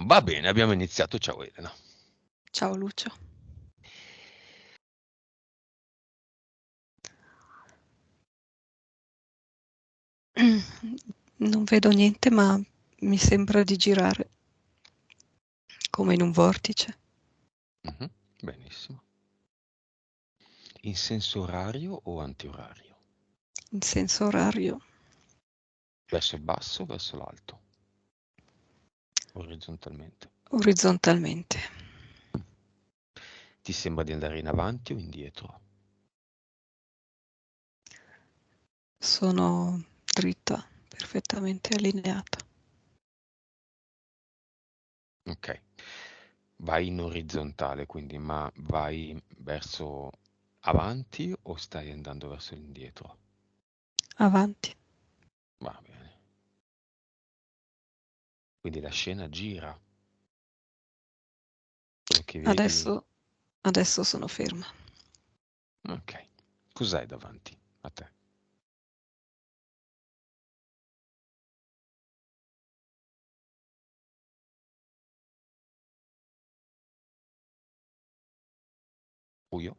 Va bene, abbiamo iniziato. Ciao Elena. Ciao Lucio. Non vedo niente, ma mi sembra di girare come in un vortice, Mhm, benissimo. In senso orario o antiorario? in senso orario, Verso il basso o verso l'alto? Orizzontalmente. orizzontalmente. Ti sembra di andare in avanti o indietro? Sono dritta, perfettamente allineata. Ok. Vai in orizzontale, quindi, ma vai verso avanti o stai andando verso l'indietro? Avanti. Va bene. Quindi la scena gira. Quello che vedi. Adesso sono ferma. Ok. Cos'hai davanti a te? Buio?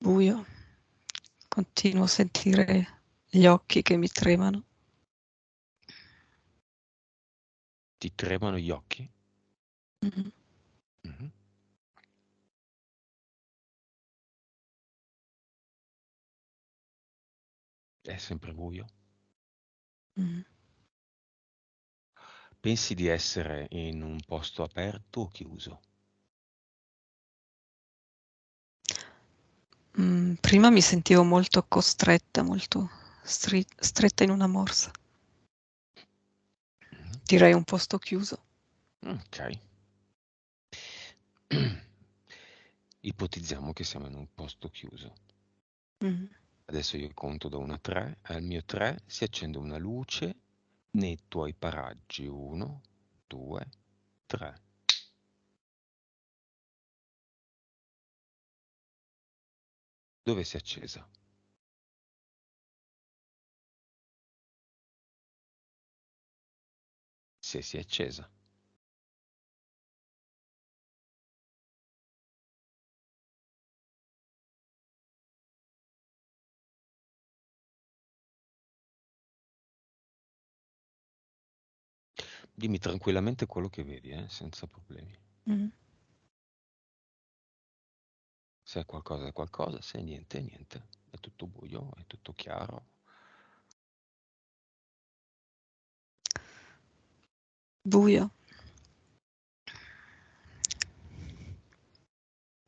Buio. Continuo a sentire gli occhi che mi tremano. Ti tremano gli occhi? Mhm, Mhm. È sempre buio? mhm. Pensi di essere in un posto aperto o chiuso? Prima mi sentivo molto costretta, molto stretta in una morsa. Mhm. Direi un posto chiuso. Ok. Ipotizziamo che siamo in un posto chiuso. Mhm. Adesso io conto da 1 a 3 e al mio 3 si accende una luce nei tuoi paraggi. 1, 2, 3. Dove si è accesa? Se si è accesa. Dimmi tranquillamente quello che vedi, senza problemi. Mhm. Se è qualcosa è qualcosa, se niente è niente. È tutto buio, è tutto chiaro. Buio.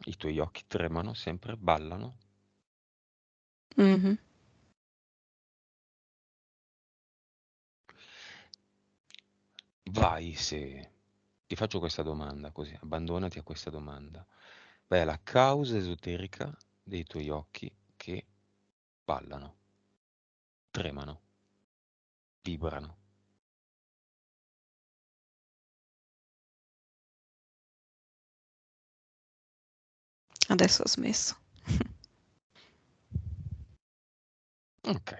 I tuoi occhi tremano sempre, ballano. Mhm. Vai se ti faccio questa domanda così, abbandonati a questa domanda. Vai alla causa esoterica dei tuoi occhi che ballano, tremano, vibrano. Adesso ho smesso. Ok.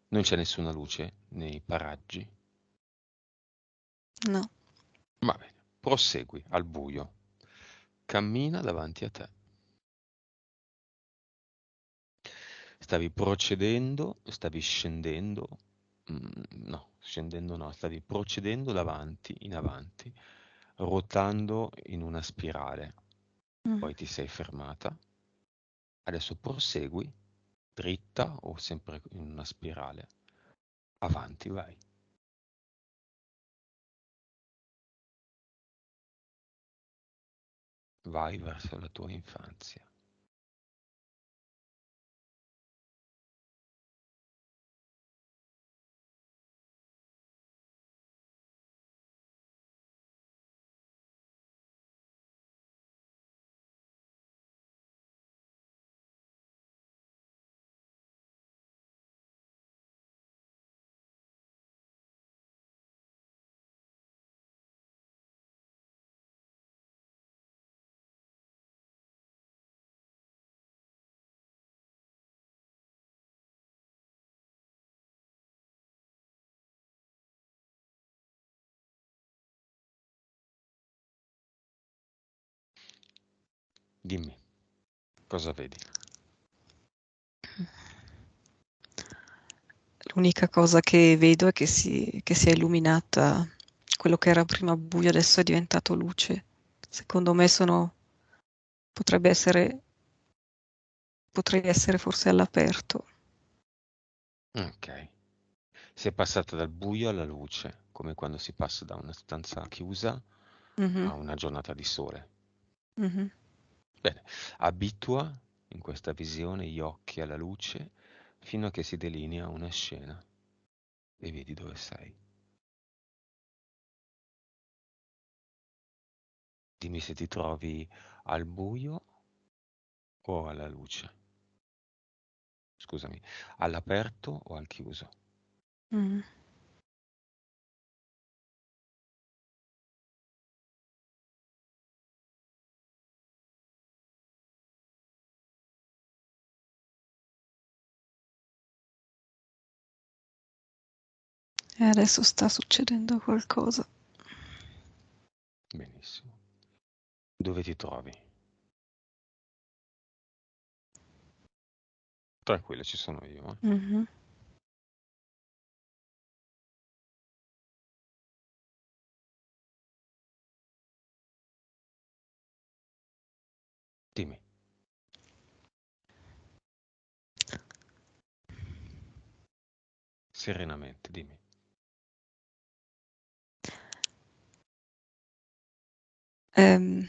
Non c'è nessuna luce nei paraggi. No. Va bene, prosegui al buio. Cammina davanti a te. Stavi procedendo, stavi scendendo, no, scendendo no, stavi procedendo davanti, in avanti, ruotando in una spirale. Mm. Poi ti sei fermata. Adesso prosegui, dritta o sempre in una spirale. Avanti, vai. Vai verso la tua infanzia. Dimmi, cosa vedi? L'unica cosa che vedo è che si è illuminata, quello che era prima buio adesso è diventato luce. Secondo me potrebbe essere, potrei essere forse all'aperto. Ok. Si è passata dal buio alla luce, come quando si passa da una stanza chiusa Mhm, a una giornata di sole. mhm. Bene, abitua in questa visione gli occhi alla luce fino a che si delinea una scena e vedi dove sei. Dimmi se ti trovi al buio o alla luce. Scusami, all'aperto o al chiuso. Mm. E adesso sta succedendo qualcosa. Benissimo. Dove ti trovi? Tranquilla, ci sono io. Mhm. Dimmi. Serenamente, dimmi. Ehm,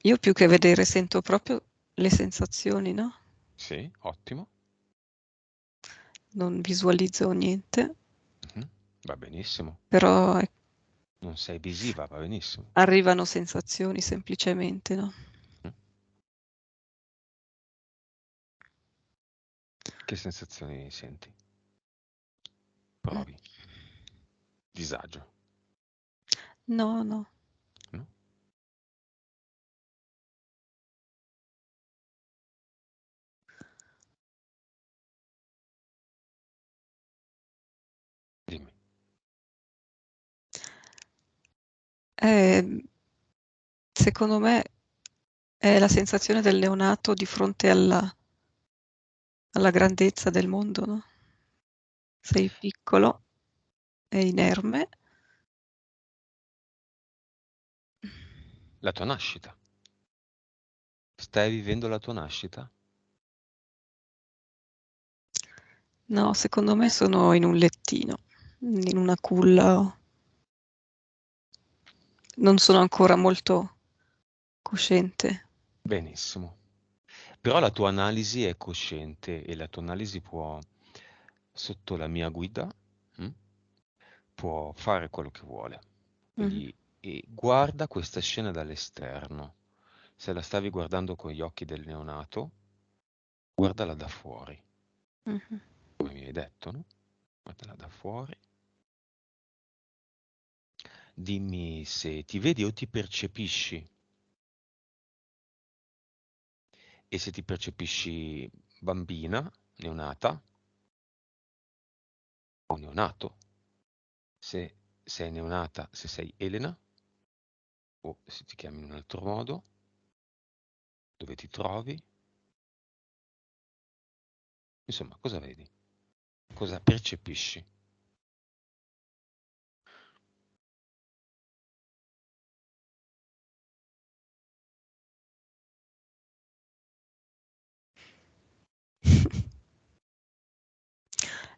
io più che vedere sento proprio le sensazioni, no? Sì, ottimo. Non visualizzo niente, Mhm. Va benissimo. però Non sei visiva, va benissimo. arrivano sensazioni semplicemente, no? Mm. Che sensazioni senti? Mm. Provi. Disagio, No, no. no? Dimmi. Ehm, secondo me è la sensazione del neonato di fronte alla grandezza del mondo, no? Sei piccolo e inerme. La tua nascita. Stai vivendo la tua nascita? No, secondo me sono in un lettino, in una culla. Non sono ancora molto cosciente. Benissimo. Però la tua analisi è cosciente e la tua analisi può, sotto la mia guida, mm, può fare quello che vuole. Mhm, Quindi guarda questa scena dall'esterno. Se la stavi guardando con gli occhi del neonato, guardala da fuori, mhm. come mi hai detto, no? Guardala da fuori. Dimmi se ti vedi o ti percepisci e se ti percepisci bambina, neonata o neonato. Se sei neonata, se sei Elena o se ti chiami in un altro modo, dove ti trovi, insomma, cosa vedi? Cosa percepisci?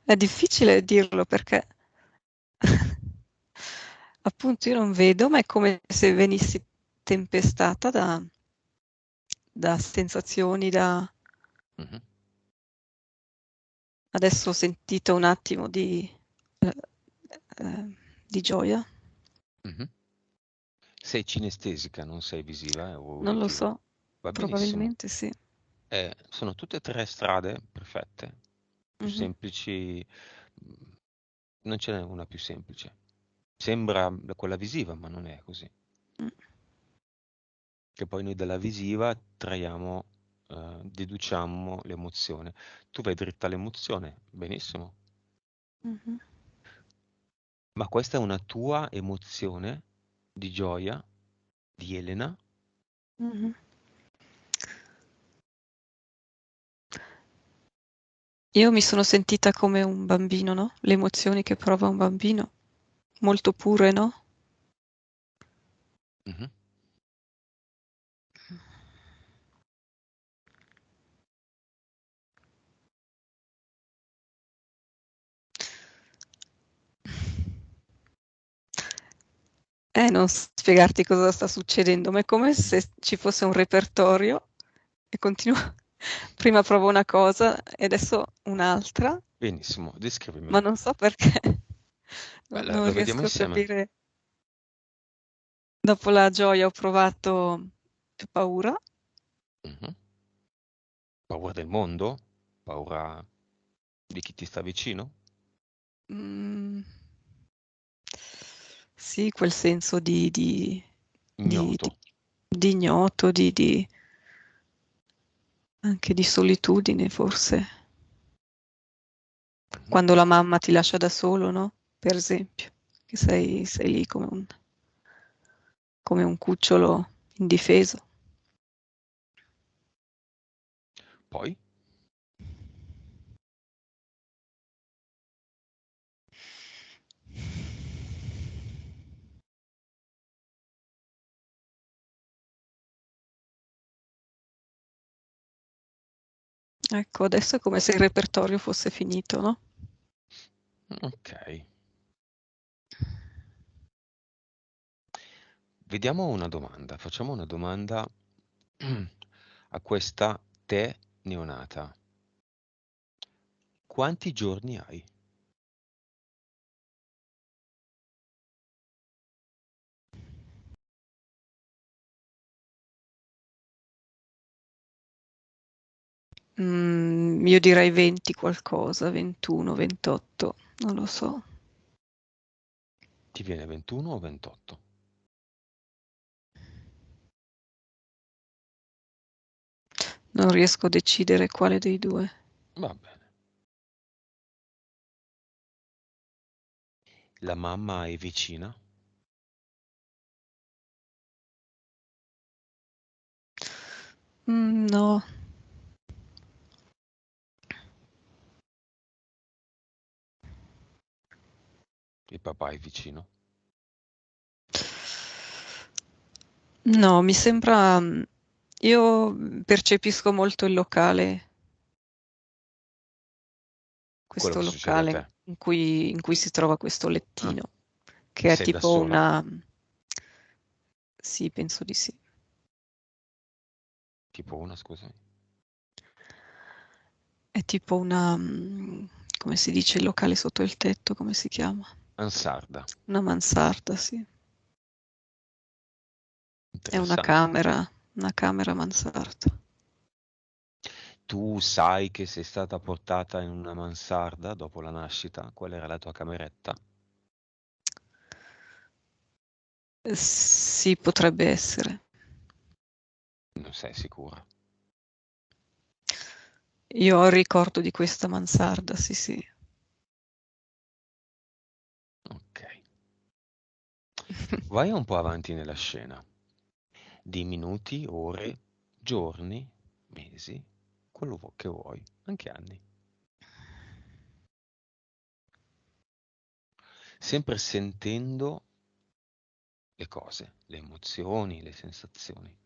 È difficile dirlo perché appunto io non vedo, ma è come se venissi tempestata da sensazioni, Mhm, adesso ho sentito un attimo eh, di gioia. mhm. Sei cinestesica, non sei visiva o Non lo uditiva. so, Va benissimo. probabilmente sì. Sono tutte e tre strade perfette, più Mhm, semplici, mm, non ce n'è una più semplice. Sembra quella visiva, ma non è così. mm, Che poi noi dalla visiva traiamo, deduciamo l'emozione. Tu vai dritta all'emozione, benissimo, mhm, ma questa è una tua emozione di gioia, di Elena, mhm. Io mi sono sentita come un bambino, no? Le emozioni che prova un bambino, molto pure, no? Mhm. Non spiegarti cosa sta succedendo, ma è come se ci fosse un repertorio e continuo. Prima provo una cosa e adesso un'altra, Benissimo, ma descrivimela. non so perché. Beh, Non lo vediamo riesco a insieme. capire. Dopo la gioia ho provato più paura. Mhm. Paura del mondo? Paura di chi ti sta vicino? Mm, sì, quel senso di- Ignoto. di- di ignoto, anche di solitudine forse. Mhm. Quando la mamma ti lascia da solo, no? Per esempio, che sei lì come un cucciolo indifeso. Poi? Ecco, adesso è come se il repertorio fosse finito, no? Ok. Vediamo una domanda. Facciamo una domanda a questa te neonata. Quanti giorni hai? Io direi 20 qualcosa, 21, 28, non lo so. Ti viene 21 o 28? Non riesco a decidere quale dei due. Va bene. La mamma è vicina? No, Il papà è vicino? no, mi sembra. Io percepisco molto il locale, Quello questo che succede a locale te. in cui si trova questo Ah, lettino, che è sei da tipo sola? una. Sì, penso di sì. Tipo una, scusami. È tipo una. Come si dice il locale sotto il tetto, come si chiama? Mansarda. Una mansarda, sì. È Interessante. una camera mansarda. Tu sai che sei stata portata in una mansarda dopo la nascita? Qual era la tua cameretta? Sì, potrebbe essere. Non sei sicura. Io ho il ricordo di questa mansarda, sì, sì. Ok. Vai un po' avanti nella scena. Di minuti, ore, giorni, mesi, quello che vuoi, anche anni. Sempre sentendo le cose, le emozioni, le sensazioni.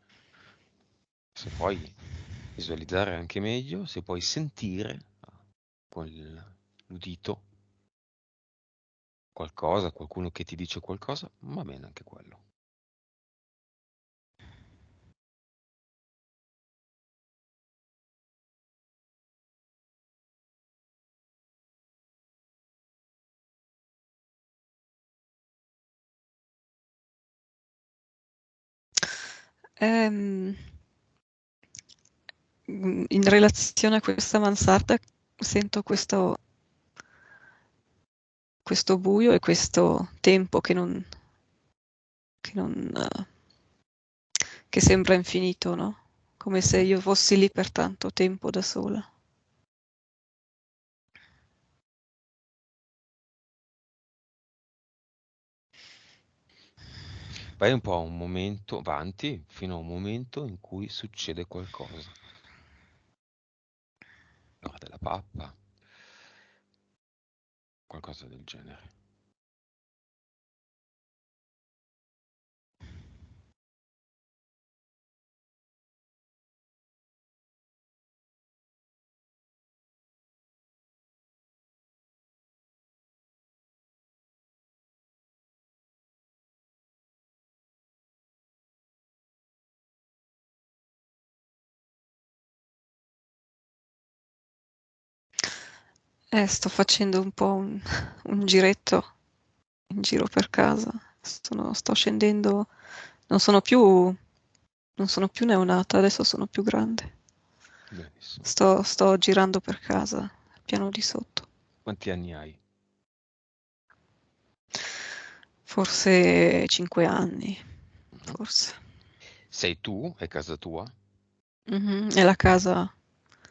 Se puoi visualizzare anche meglio, se puoi sentire con l'udito qualcosa, qualcuno che ti dice qualcosa, va bene anche quello. Ehm, In relazione a questa mansarda sento questo buio e questo tempo che che sembra infinito, no? Come se Mhm. io fossi lì per tanto tempo da sola. Vai un po' a un momento avanti, fino a un momento in cui succede qualcosa. L'ora della pappa, qualcosa del genere. Sto facendo un po' un giretto in giro per casa. Sto scendendo, non sono più, non sono più neonata, adesso sono più grande. Benissimo. Sto girando per casa, al piano di sotto. Quanti anni hai? Forse 5 anni, Mhm. forse. Sei tu? È casa tua? Mhm, è la casa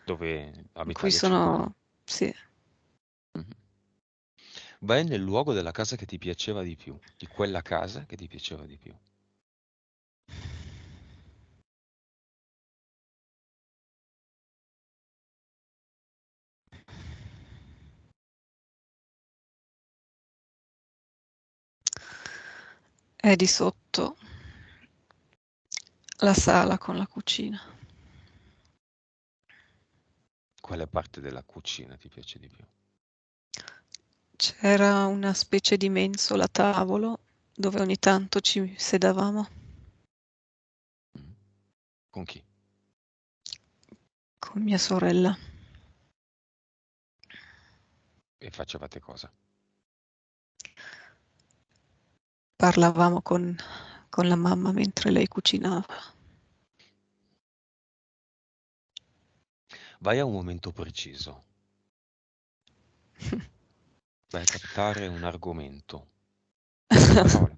Dove in cui abitavi a 5 anni? sono, sì, Mhm. Vai nel luogo della casa che ti piaceva di più, di quella casa che ti piaceva di più. è di sotto la sala con la cucina. Quale parte della cucina ti piace di più? C'era una specie di mensola a tavolo dove ogni tanto ci sedavamo Mm. Con chi? con mia sorella. E facevate cosa? Parlavamo con la mamma mentre lei cucinava. Vai a un momento preciso, vai a captare un argomento. Tre parole.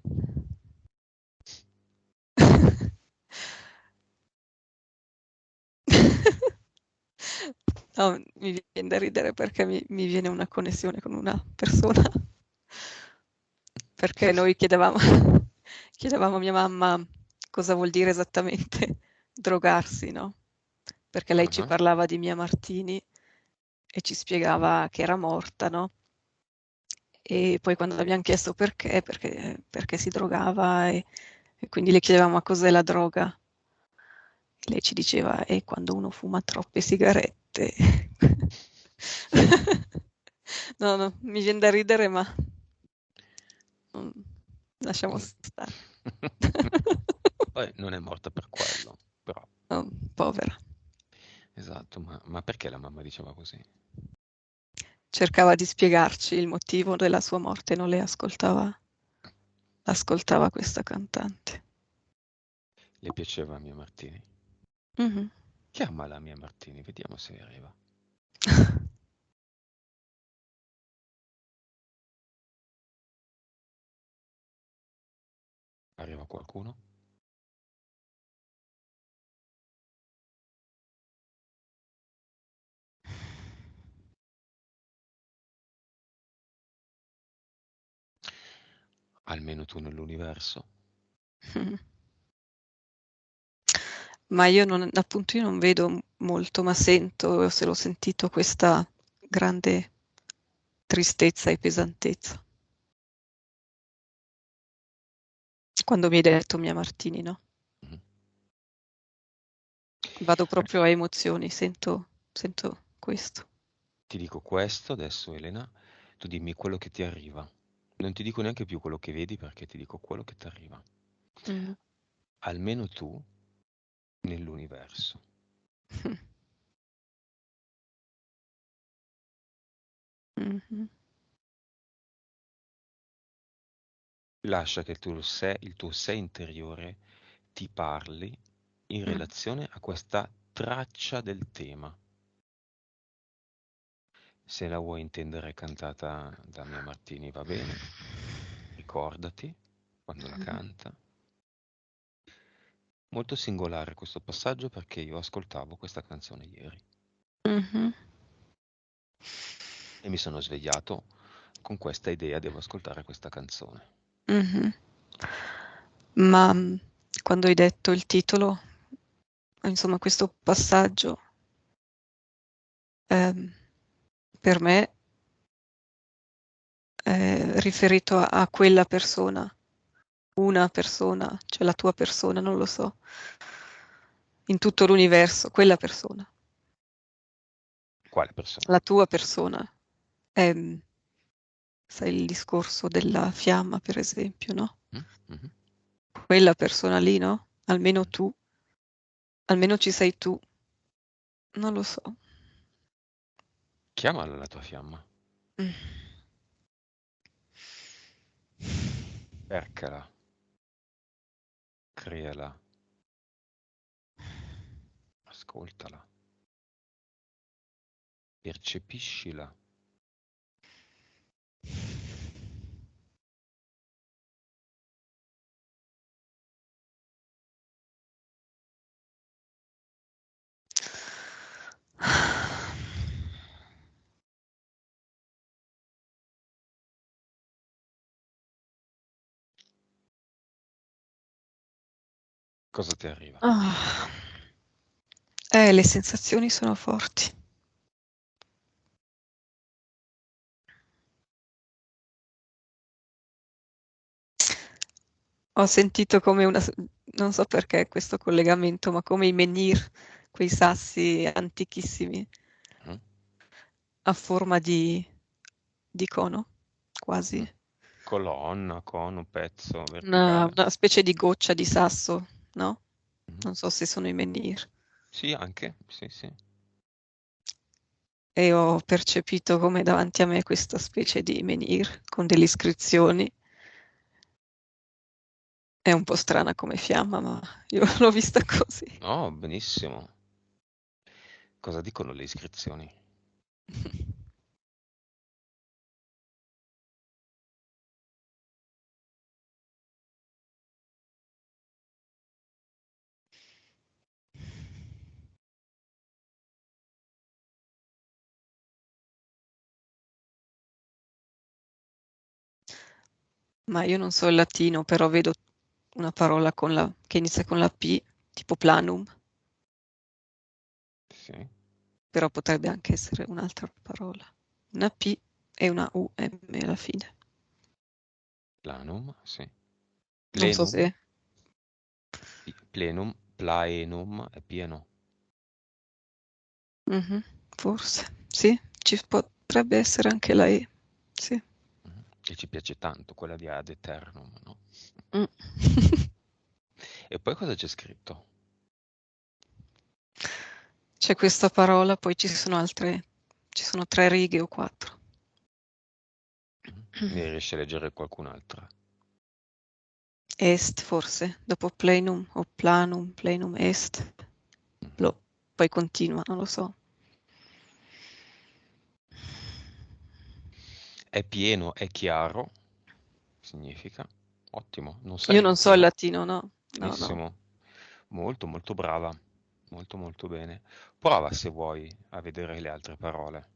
No, mi viene da ridere perché mi viene una connessione con una persona. Perché noi chiedevamo a mia mamma cosa vuol dire esattamente drogarsi, no? Perché lei ci Ah, parlava di Mia Martini e ci spiegava che era morta, no? E poi quando abbiamo chiesto perché si drogava e quindi le chiedevamo ma cos'è la droga? E lei ci diceva è quando uno fuma troppe sigarette. No, no, mi viene da ridere, ma non- lasciamo mm. stare. Poi non è morta per quello, però. Oh, povera. Esatto, ma perché la mamma diceva così? Cercava di spiegarci il motivo della sua morte, non le ascoltava questa cantante. Le piaceva Mia Martini? Mhm. Chiamala Mia Martini, vediamo se arriva. Arriva qualcuno? Almeno tu nell'universo? Ma appunto, io non vedo molto, ma sento, se l'ho sentito, questa grande tristezza e pesantezza. Quando mi hai detto Mia Martini, no? Mhm. Vado proprio a emozioni, sento questo. Ti dico questo adesso, Elena, tu dimmi quello che ti arriva. Non ti dico neanche più quello che vedi perché ti dico quello che ti arriva. Mm. Almeno tu nell'universo. Mhm. Lascia che il tuo sé interiore ti parli in Mm. relazione a questa traccia del tema. Se la vuoi intendere cantata da Mia Martini va bene, ricordati quando la canta. Molto singolare questo passaggio perché io ascoltavo questa canzone ieri Mhm. e mi sono svegliato con questa idea, devo ascoltare questa canzone. Mhm. Ma quando hai detto il titolo, insomma, questo passaggio, ehm, per me riferito a quella persona, una persona, cioè la tua persona, non lo so, in tutto l'universo, quella persona, Quale persona? la tua persona. Ehm, Sai il discorso della fiamma, per esempio, no? Mm? Mhm. Quella persona lì, no? Almeno tu, almeno ci sei tu, non lo so. Chiamala la tua fiamma. Mm. Cercala. Creala. Ascoltala. Percepiscila. Cosa ti arriva? Ah. Le sensazioni sono forti. Ho sentito come non so perché questo collegamento, ma come i menhir, quei sassi antichissimi Mm? a forma di cono, quasi. Mm. Colonna, cono, pezzo, Una, verticale. una specie di goccia di sasso, no? Mhm. Non so se sono i menhir. Sì, anche. Sì, sì. E ho percepito come davanti a me questa specie di menhir con delle iscrizioni. È un po' strana come fiamma, ma io l'ho vista così. Oh, benissimo. Cosa dicono le iscrizioni? Ma io non so il latino, però vedo una parola che inizia con la P, tipo planum, Sì. però potrebbe anche essere un'altra parola. Una P e una UM alla fine. Planum, sì. Non so Plenum, se... plenum, plaenum è pieno. Mhm, forse. Sì, ci potrebbe essere anche la E. Sì. Mhm. E ci piace tanto quella di ad eternum, no? Mm. E poi cosa c'è scritto? C'è questa parola, poi ci sono 3 righe o 4. Mhm. Ne riesci a leggere qualcun'altra? Est forse, dopo plenum o planum, plenum est. Mhm. Poi continua, non lo so. È pieno, è chiaro, significa. Ottimo, non Io sai il non so il latino? latino, no, no, no. Benissimo, molto molto brava, molto molto bene. Prova se vuoi a vedere le altre parole.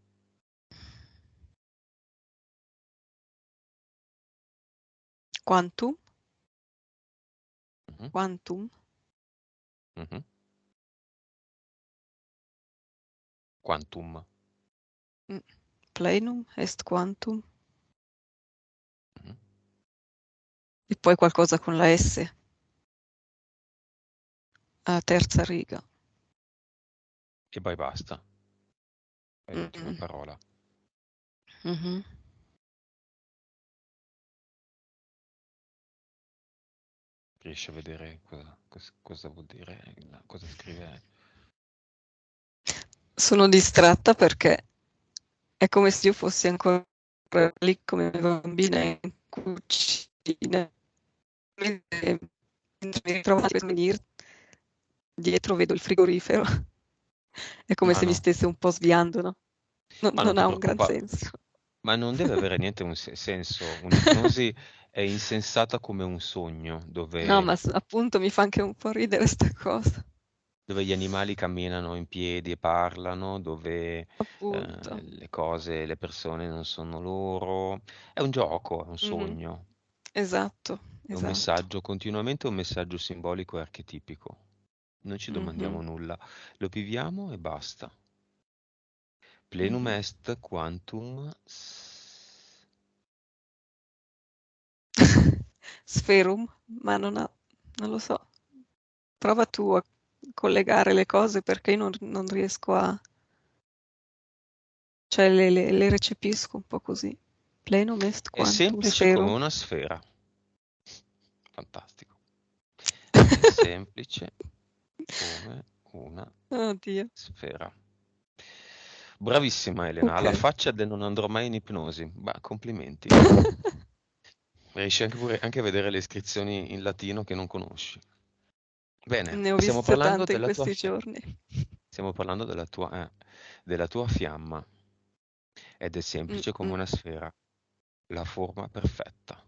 Quantum, Mhm, quantum, mhm. Quantum. mm, plenum, est quantum, Mhm. e poi qualcosa con la S, a terza riga. E poi basta, è l'ultima Mm, parola. mhm. Riesci a vedere cosa vuol dire, cosa scrive? Sono distratta perché è come se io fossi ancora lì come bambina in cucina. Mentre mi ritrovo a venire dietro, vedo il frigorifero. È come Ma se mi no, stesse un po' sviando, no? Non, ma non non ti ha un gran preoccupare, senso. ma non deve avere niente un senso. Un'ipnosi è insensata come un sogno, No, dove ma appunto mi fa anche un po' ridere sta cosa. dove gli animali camminano in piedi e parlano, dove Appunto. le cose, le persone non sono loro. È un gioco, è un Mhm. sogno, Esatto, è un esatto. messaggio, continuamente un messaggio simbolico e archetipico. Non ci domandiamo Mhm, nulla, lo viviamo e basta. Plenum mhm. est quantum Sferum, ma non lo so. Prova tu a collegare le cose perché io non riesco a... Cioè le recepisco un po' così. Plenum est È quantum semplice come spherum. una sfera. Fantastico. È semplice come una Oddio. sfera. Bravissima Elena, Ok. alla faccia del non andrò mai in ipnosi. Bah, complimenti. Riesci anche a vedere le iscrizioni in latino che non conosci. Bene, Ne ho stiamo viste parlando tante in della tua questi fiamma. giorni. Stiamo parlando della tua fiamma ed è Mm, semplice come mm. una sfera, la forma perfetta.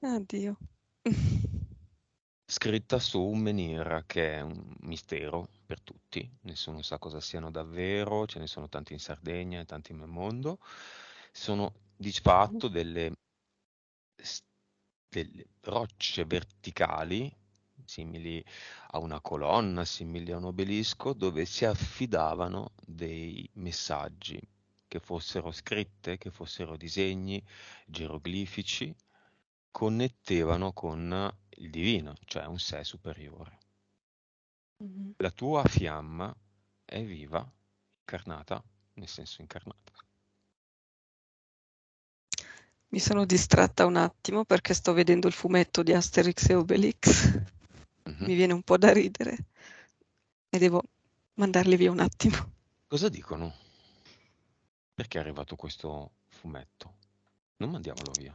Oddio. Scritta su un menhir che è un mistero per tutti, nessuno sa cosa siano davvero, ce ne sono tanti in Sardegna e tanti nel mondo. Sono di fatto s- delle rocce verticali, simili a una colonna, simili a un obelisco, dove si affidavano dei messaggi, che fossero scritte, che fossero disegni, geroglifici, connettevano con il divino, cioè un sé superiore. Mhm. La tua fiamma è viva, incarnata, nel senso incarnata. Mi sono distratta un attimo perché sto vedendo il fumetto di Asterix e Obelix. Mhm. Mi viene un po' da ridere e devo mandarli via un attimo. Cosa dicono? Perché è arrivato questo fumetto? Non mandiamolo via.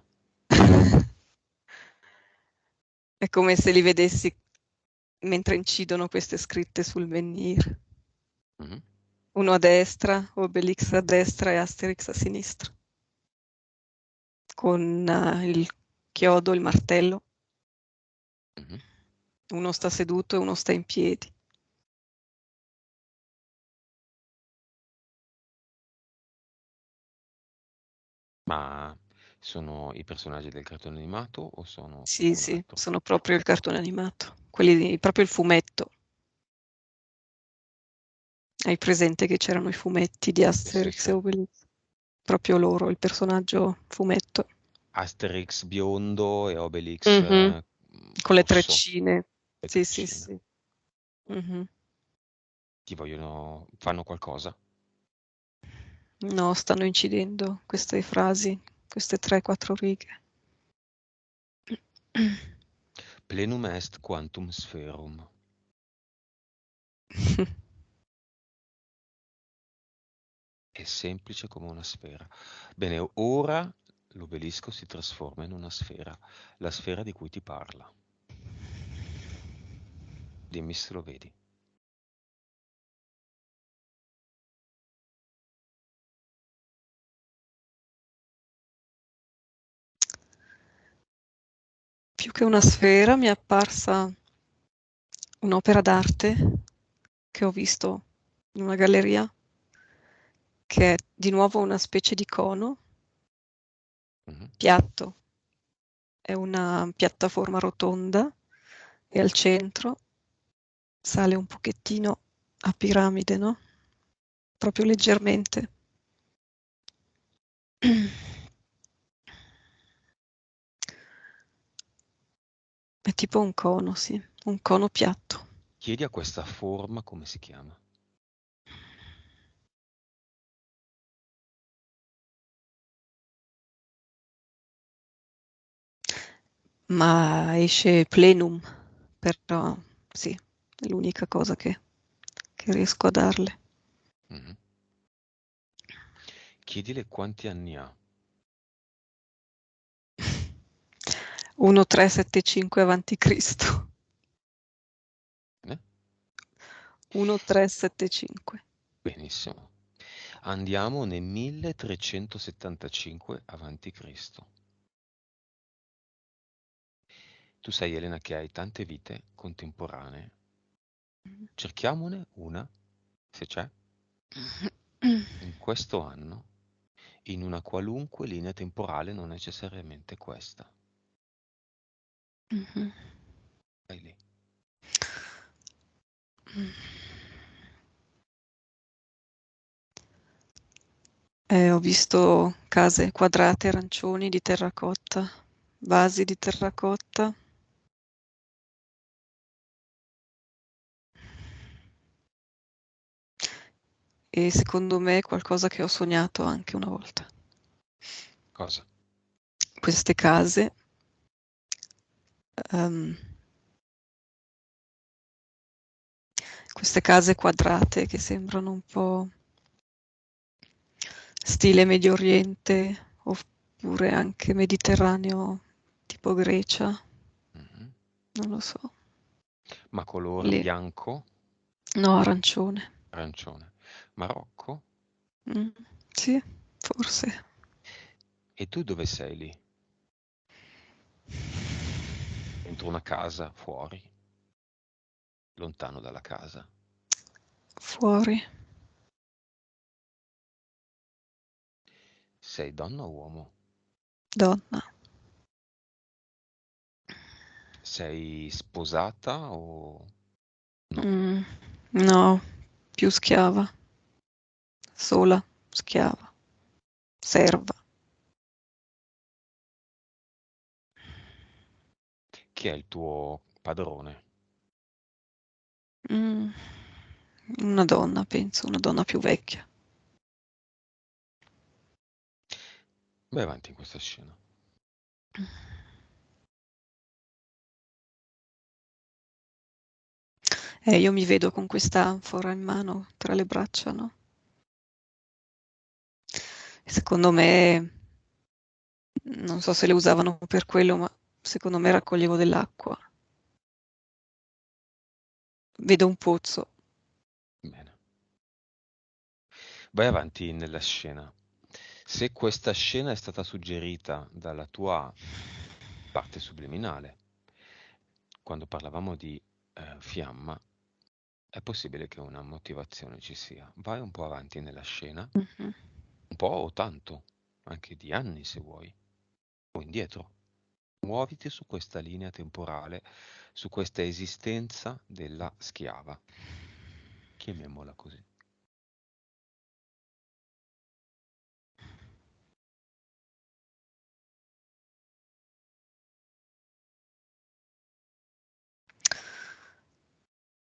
È come se li vedessi mentre incidono queste scritte sul menhir. Mhm. Uno a destra, Obelix a destra e Asterix a sinistra, con il chiodo, il martello. Mhm. Uno sta seduto e uno sta in piedi. Ma sono i personaggi del cartone animato o sono Sì, qualcun sì, altro? sono proprio il cartone animato, proprio il fumetto. Hai presente che c'erano i fumetti di Sì, sì, Asterix sì. e Obelix? Proprio loro, il personaggio fumetto. Asterix biondo e Obelix Mhm. Con le rosso, treccine. le Sì, sì, treccine. sì. Mhm. Fanno qualcosa? No, stanno incidendo queste frasi, queste 3-4 righe. Plenum est quantum spherum. È semplice come una sfera. Bene, ora l'obelisco si trasforma in una sfera, la sfera di cui ti parla. Dimmi se lo vedi. Più che una sfera mi è apparsa un'opera d'arte che ho visto in una galleria, che è di nuovo una specie di cono Mhm. piatto. È una piattaforma rotonda e al centro sale un pochettino a piramide, no? Proprio leggermente. È tipo un cono, sì, un cono piatto. Chiedi a questa forma come si chiama. Ma esce plenum, però sì, è l'unica cosa che riesco a darle. Mhm. Chiedile quanti anni ha. 1375 avanti Cristo. Eh? 1375. Benissimo. Andiamo nel 1375 avanti Cristo. Tu sai, Elena, che hai tante vite contemporanee. Cerchiamone una, se c'è, in questo anno, in una qualunque linea temporale, non necessariamente questa. Mhm. Vai lì. Ho visto case quadrate arancioni di terracotta, vasi di terracotta. E secondo me è qualcosa che ho sognato anche una volta. Cosa? Queste case, ehm, queste case quadrate che sembrano un po' stile Medio Oriente oppure anche Mediterraneo, tipo Grecia, Mhm. non lo so. Ma colore Le- bianco, No, arancione. arancione. Marocco? Mm, sì, forse. E tu dove sei lì? Dentro una casa, fuori, lontano dalla casa. Fuori. Sei donna o uomo? Donna. Sei sposata o no? Mm, no, più schiava. Sola, schiava. Serva. Chi è il tuo padrone? Mm, una donna, penso, una donna più vecchia. Vai avanti in questa scena. Io mi vedo con quest'anfora in mano tra le braccia, no? E secondo me, non so se le usavano per quello, ma secondo me raccoglievo dell'acqua. Vedo un pozzo. Bene. Vai avanti nella scena. Se questa scena è stata suggerita dalla tua parte subliminale, quando parlavamo di fiamma, è possibile che una motivazione ci sia. Vai un po' avanti nella scena, Mhm. un po' o tanto, anche di anni se vuoi, o indietro. Muoviti su questa linea temporale, su questa esistenza della schiava. Chiamiamola così.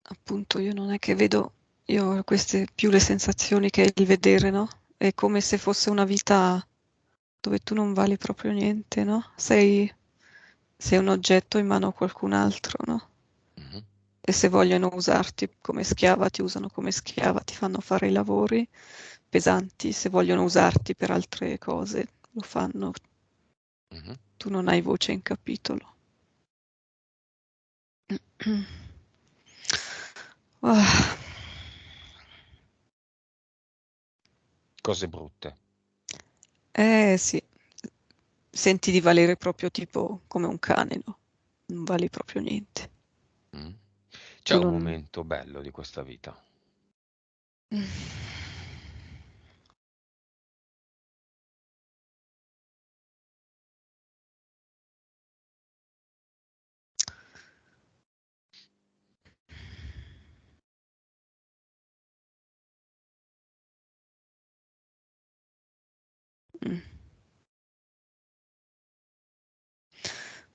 Appunto, io non è che vedo, io ho queste più le sensazioni che il vedere, no? È come se fosse una vita dove tu non vali proprio niente, no? Sei un oggetto in mano a qualcun altro, no? Mhm, E se vogliono usarti come schiava, ti usano come schiava, ti fanno fare i lavori pesanti, se vogliono usarti per altre cose, lo fanno. mhm. Tu non hai voce in capitolo. Ah, Cose brutte. eh sì, senti di valere proprio tipo come un cane, no? Non vali proprio niente. Mm. C'è Tu un non... momento bello di questa vita. Mm.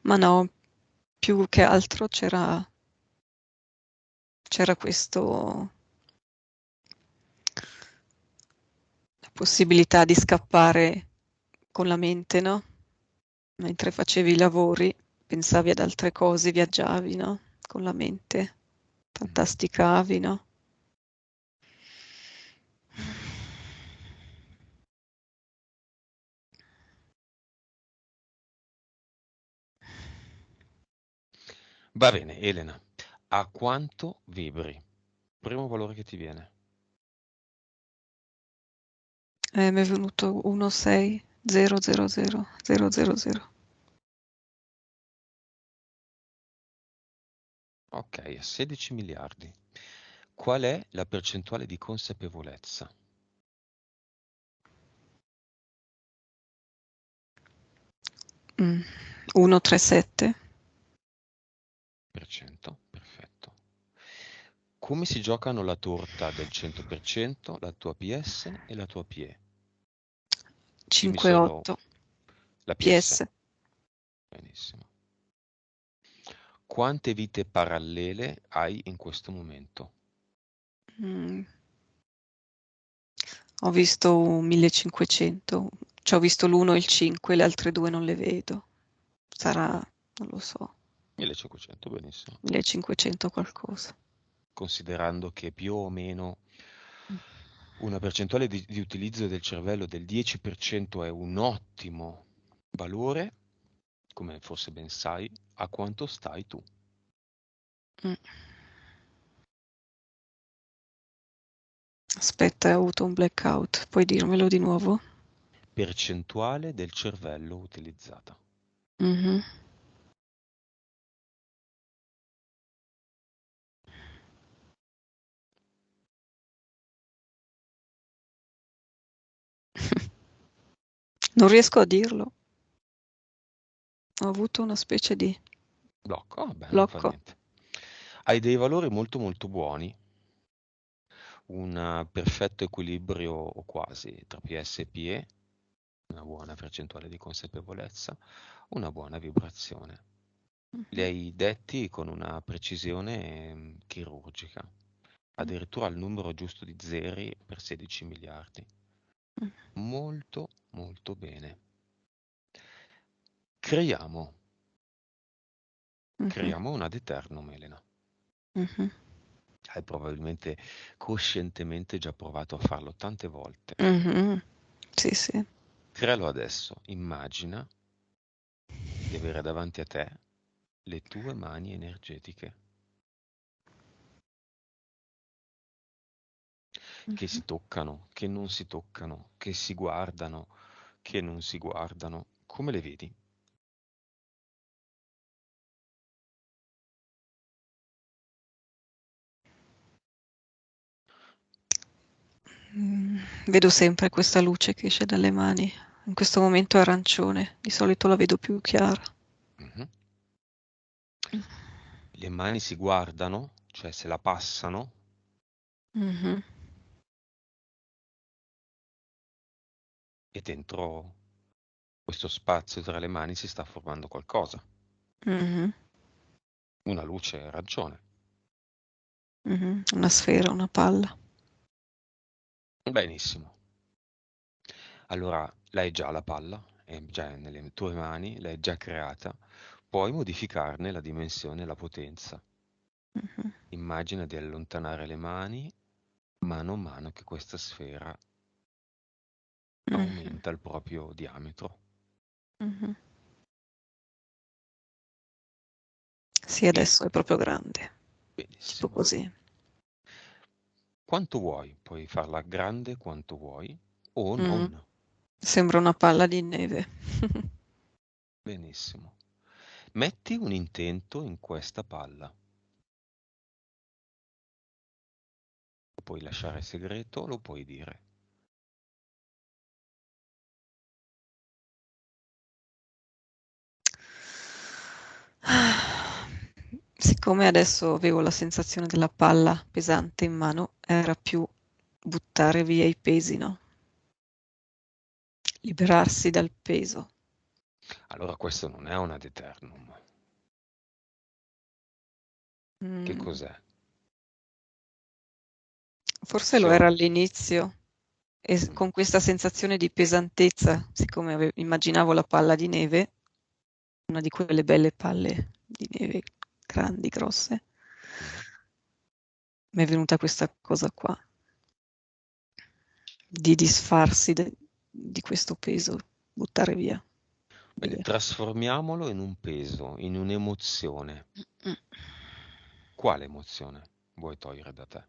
Ma no, più che altro c'era questo la possibilità di scappare con la mente, no? Mentre facevi i lavori, pensavi ad altre cose, viaggiavi, no? Con la mente, Mhm. fantasticavi, no? Va bene, Elena. A quanto vibri? Primo valore che ti viene. Mi è venuto 1600000. Ok, a 16 miliardi. Qual è la percentuale di consapevolezza? 137. Per cento, perfetto. Come si giocano la torta del 100%, la tua PS e la tua PE? Dimmi solo 5-8 la PS. PS. Benissimo. Quante vite parallele hai in questo momento? Mm, Ho visto un 1500, cioè ho visto l'1 e il 5, le altre due non le vedo. Sarà, non lo so, 1500, benissimo. 1500 qualcosa. Considerando che più o meno una percentuale di utilizzo del cervello del 10% è un ottimo valore, come forse ben sai, a quanto stai tu? Mm. Aspetta, ho avuto un blackout, puoi dirmelo di nuovo? Percentuale del cervello utilizzata. Mhm. Non riesco a dirlo. Ho avuto una specie di Blocco? Vabbè, non fa blocco. niente. Hai dei valori molto molto buoni, un perfetto equilibrio o quasi tra PS e PE, una buona percentuale di consapevolezza, una buona vibrazione. Li Mhm. hai detti con una precisione chirurgica, addirittura al numero giusto di zeri per 16 miliardi. Molto, molto bene. Creiamo, Mhm. creiamo un ad eternum, Elena. Mhm. Hai probabilmente coscientemente già provato a farlo tante volte. Mhm. Sì, sì. Crealo adesso. Immagina di avere davanti a te le tue mani energetiche che Mhm. si toccano, che non si toccano, che si guardano, che non si guardano. Come le vedi? Vedo sempre questa luce che esce dalle mani. In questo momento è arancione, di solito la vedo più chiara. Mhm. Le mani si guardano, cioè se la passano, Mhm. e dentro questo spazio tra le mani si sta formando qualcosa. Mhm. Una luce arancione. Mhm. Una sfera, una palla. Benissimo. Allora, l'hai già la palla, è già nelle tue mani, l'hai già creata, puoi modificarne la dimensione e la potenza. Mhm. Immagina di allontanare le mani mano a mano che questa sfera Mhm. aumenta il proprio diametro. Mhm. Sì, E adesso è proprio grande, tipo benissimo. così. Quanto vuoi? Puoi farla grande quanto vuoi o Mm. non. Sembra una palla di neve. Benissimo. Metti un intento in questa palla. Lo puoi lasciare segreto, lo puoi dire. Siccome adesso avevo la sensazione della palla pesante in mano, era più buttare via i pesi, no? Liberarsi dal peso. Allora questo non è un ad eternum. Che Mm, cos'è? Forse lo Se ho- era all'inizio e Mm, con questa sensazione di pesantezza, siccome immaginavo la palla di neve, una di quelle belle palle di neve grandi, grosse, mhm. mi è venuta questa cosa qua, di disfarsi di questo peso, buttare via. Bene, Via. trasformiamolo in un peso, in un'emozione. Mm. Quale emozione vuoi togliere da te?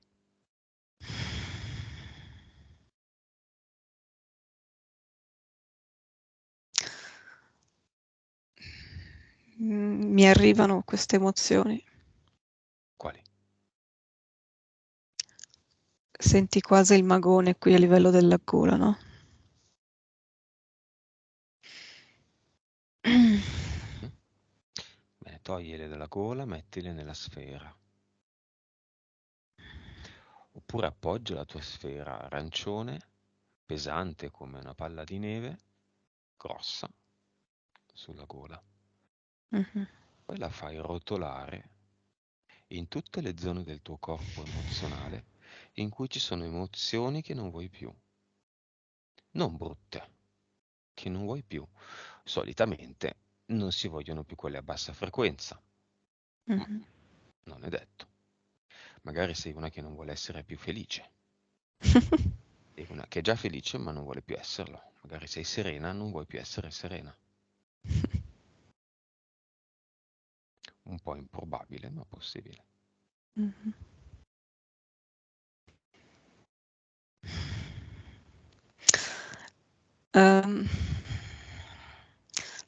Mi arrivano queste emozioni. Quali? Senti quasi il magone qui a livello della gola, no? Mm? Bene, togliele dalla gola, mettile nella sfera. Oppure appoggia la tua sfera arancione, pesante come una palla di neve, grossa sulla gola, Mhm. poi la fai rotolare in tutte le zone del tuo corpo emozionale in cui ci sono emozioni che non vuoi più, non brutte, che non vuoi più. Solitamente non si vogliono più quelle a bassa frequenza, ma Mhm. non è detto. Magari sei una che non vuole essere più felice, e una che è già felice ma non vuole più esserlo. Magari sei serena, non vuoi più essere serena. Un po' improbabile, ma possibile. Mhm. Ehm,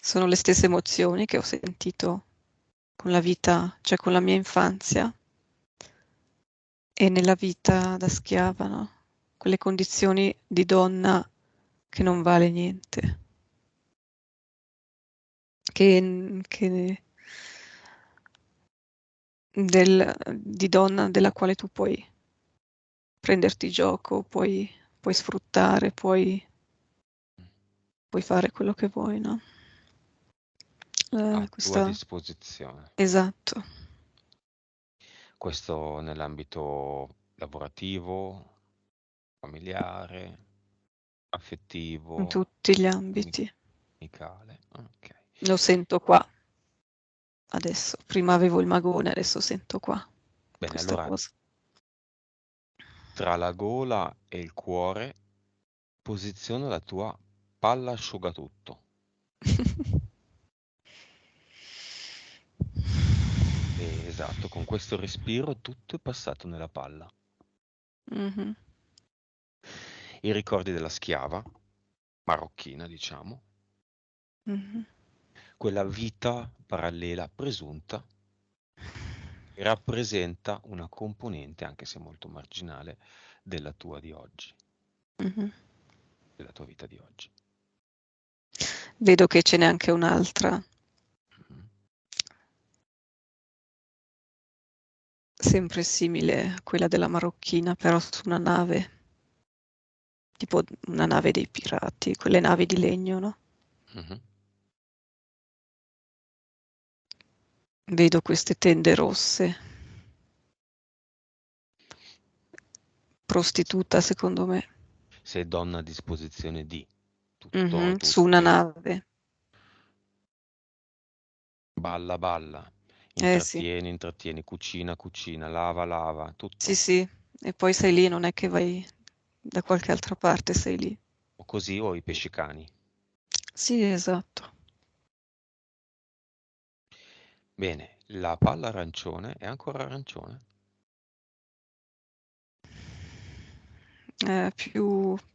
sono le stesse emozioni che ho sentito con la vita, cioè con la mia infanzia e nella vita da schiava, no? Quelle condizioni di donna che non vale niente, che di donna della quale tu puoi prenderti gioco, puoi sfruttare, puoi fare quello che vuoi, no? A tua Questa, disposizione. esatto, Questo nell'ambito lavorativo, familiare, in affettivo, tutti gli ami- ambiti. amicale. Ok. Lo sento qua adesso. Prima avevo il magone, adesso sento qua Bene, questa allora cosa. tra la gola e il cuore posiziona la tua palla asciugatutto. Esatto, con questo respiro tutto è passato nella palla. Mhm, I ricordi della schiava, marocchina diciamo, mhm, quella vita parallela presunta che rappresenta una componente, anche se molto marginale, della tua di oggi, mhm. della tua vita di oggi. Vedo che ce n'è anche un'altra, Mhm. sempre simile a quella della marocchina, però su una nave, tipo una nave dei pirati, quelle navi di legno, no? Mhm. Vedo queste tende rosse, prostituta secondo me. Sei donna a disposizione di tutto, Mhm, su una tutti, nave. balla, balla, Sì, intrattieni, intrattieni, cucina, cucina, lava, lava, sì, tutto. sì. E poi sei lì, non è che vai da qualche altra parte, sei lì. O così o i pescicani. Sì, esatto. Bene, la palla arancione è ancora arancione?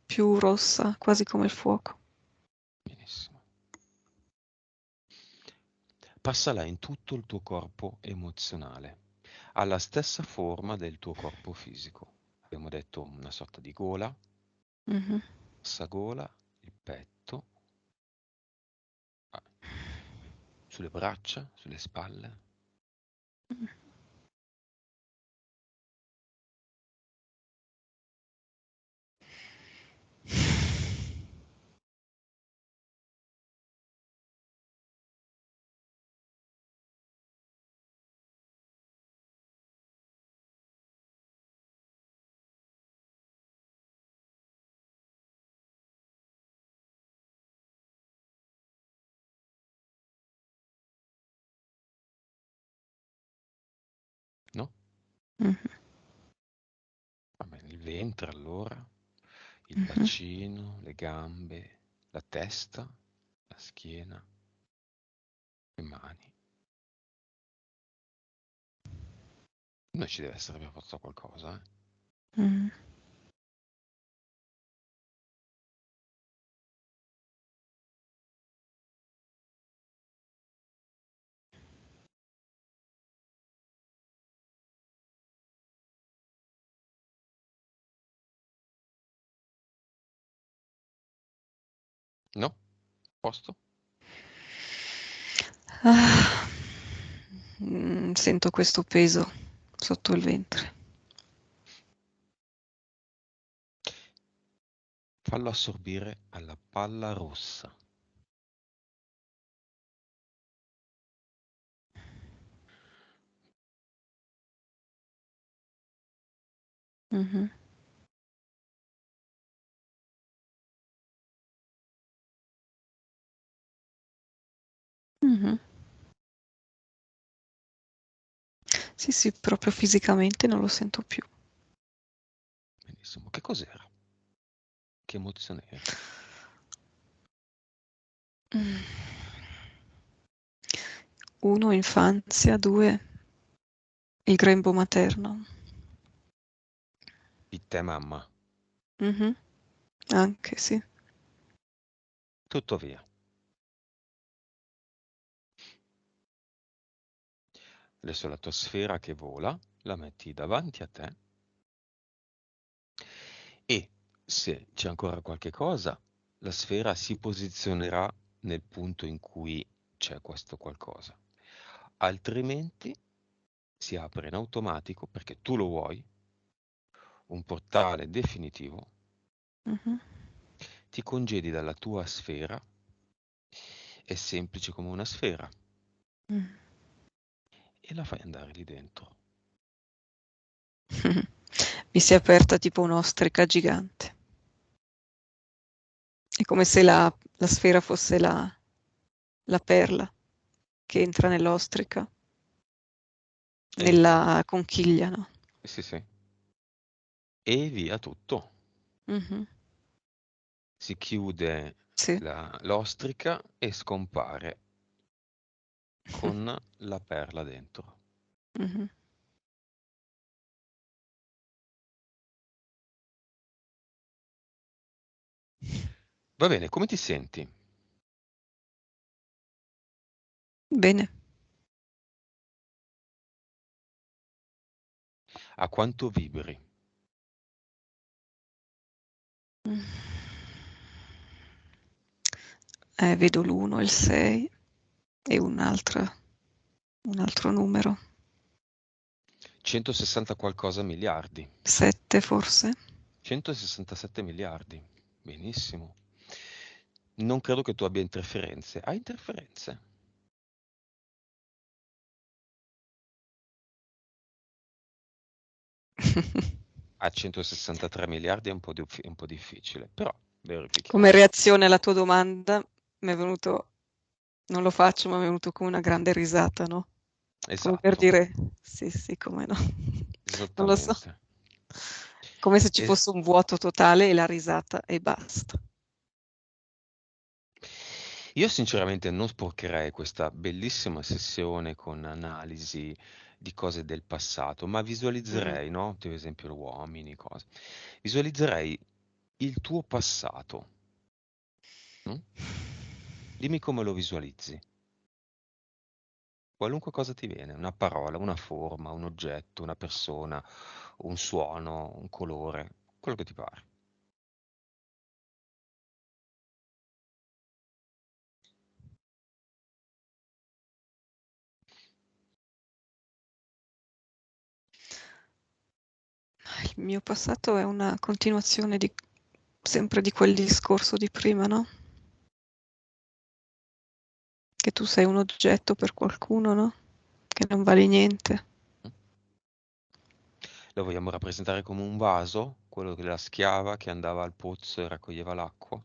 Più rossa, quasi come il fuoco. Benissimo. Passala in tutto il tuo corpo emozionale. Ha la stessa forma del tuo corpo fisico. Abbiamo detto una sorta di gola, Mhm. bassa gola, il petto, ah, sulle braccia, sulle spalle. No? Mhm. Va bene, il ventre allora, il Mhm. bacino, le gambe, la testa, la schiena, le mani. Noi ci deve essere per forza qualcosa, eh? Mhm. No? Posto? Ah, sento questo peso sotto il ventre. Fallo assorbire alla palla rossa. Mhm. Mhm. Sì, sì, proprio fisicamente non lo sento più. Benissimo. Che cos'era? Che emozione era? Mm. Uno, infanzia, due, il grembo materno. Di te mamma. Mhm. Anche sì. Tutto via. Adesso la tua sfera che vola la metti davanti a te e se c'è ancora qualche cosa, la sfera si posizionerà nel punto in cui c'è questo qualcosa. Altrimenti si apre in automatico, perché tu lo vuoi, un portale definitivo, Mhm. ti congedi dalla tua sfera, è semplice come una sfera, Mm. e la fai andare lì dentro. Mi si è aperta tipo un'ostrica gigante. È come se la sfera fosse la perla che entra nell'ostrica, Entra. nella conchiglia, no? Sì, sì. E via tutto. Mhm. Si chiude Sì. l'ostrica e scompare con la perla dentro. Mhm. Va bene, come ti senti? Bene. A quanto vibri? Mm. Vedo l'1, il 6 e un altro numero. 160 qualcosa miliardi. 7 forse? 167 miliardi. Benissimo. Non credo che tu abbia interferenze. Hai interferenze? A 163 miliardi è un po' difficile, però Come verifichiamo. reazione alla tua domanda mi è venuto, non lo faccio, ma mi è venuto come una grande risata, no? Come per Esatto, dire sì, sì, come no. Non lo so. esattamente. Come se ci Es- fosse un vuoto totale e la risata e basta. Io sinceramente non sporcherei questa bellissima sessione con analisi di cose del passato, ma Mm. visualizzerei, no? Per esempio uomini, cose. Visualizzerei il tuo passato. Mm? Dimmi come lo visualizzi. Qualunque cosa ti viene, una parola, una forma, un oggetto, una persona, un suono, un colore, quello che ti pare. Il mio passato è una continuazione di sempre di quel discorso di prima, no? Che tu sei un oggetto per qualcuno, no? Che non vali niente. Mm? Lo vogliamo rappresentare come un vaso, quello della schiava che andava al pozzo e raccoglieva l'acqua?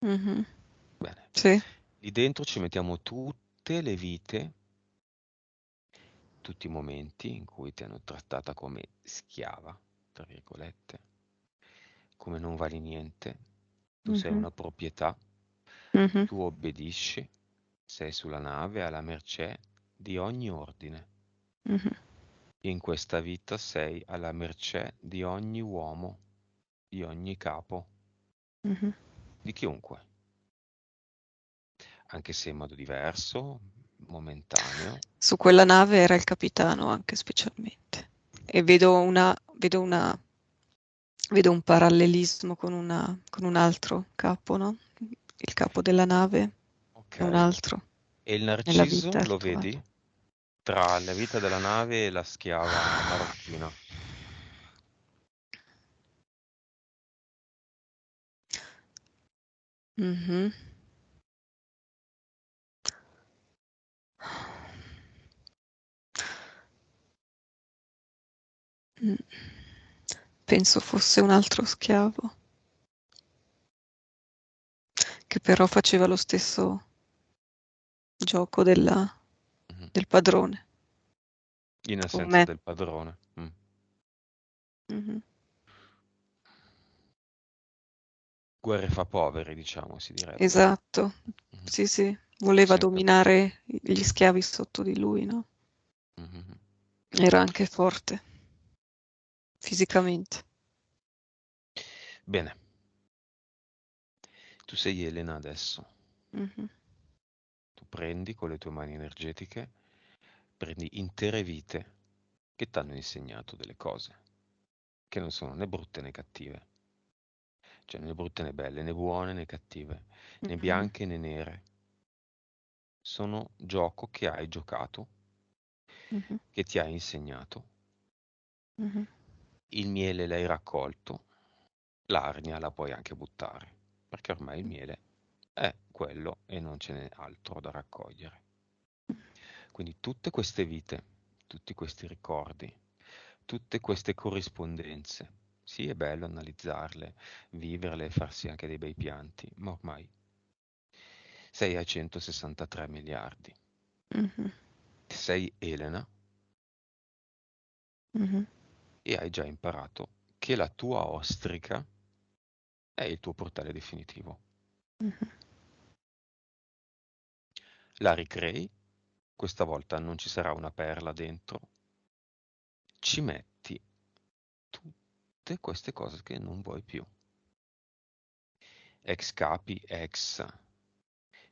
Mhm. Bene. Sì. Lì dentro ci mettiamo tutte le vite, tutti i momenti in cui ti hanno trattata come schiava, tra virgolette, come non vali niente, tu sei Mhm. una proprietà, Mhm. tu obbedisci, sei sulla nave alla mercé di ogni ordine. Mhm. In questa vita sei alla mercé di ogni uomo, di ogni capo, Mhm. di chiunque, anche se in modo diverso, momentaneo. Su quella nave era il capitano anche specialmente. E vedo un parallelismo con un altro capo, no? Il capo della nave Ok. è un altro E il nella narciso vita lo attuale. vedi? Tra la vita della nave e la schiava marocchina. Mhm. Mm. penso fosse un altro schiavo, che però faceva lo stesso gioco Mhm. del padrone, In con assenza me. del padrone. Mhm. Guerre fa poveri, diciamo, si direbbe. Esatto, Mhm. sì, sì, voleva Senza... dominare gli schiavi sotto di lui, no? Mhm. Era anche forte, fisicamente. Bene, tu sei Elena adesso. Mhm. Tu prendi con le tue mani energetiche, prendi intere vite che ti hanno insegnato delle cose, che non sono né brutte né cattive, cioè né brutte né belle, né buone né cattive, né Mhm. bianche né nere. Sono gioco che hai giocato, Mhm. che ti ha insegnato. Mhm. Il miele l'hai raccolto, l'arnia la puoi anche buttare, perché ormai il miele è quello e non ce n'è altro da raccogliere. Quindi tutte queste vite, tutti questi ricordi, tutte queste corrispondenze, sì, è bello analizzarle, viverle e farsi anche dei bei pianti, ma ormai sei a 163 miliardi. Mhm. Sei Elena Mhm. e hai già imparato che la tua ostrica è il tuo portale definitivo. Mhm. La ricrei, questa volta non ci sarà una perla dentro, ci metti tutte queste cose che non vuoi più. Ex capi, ex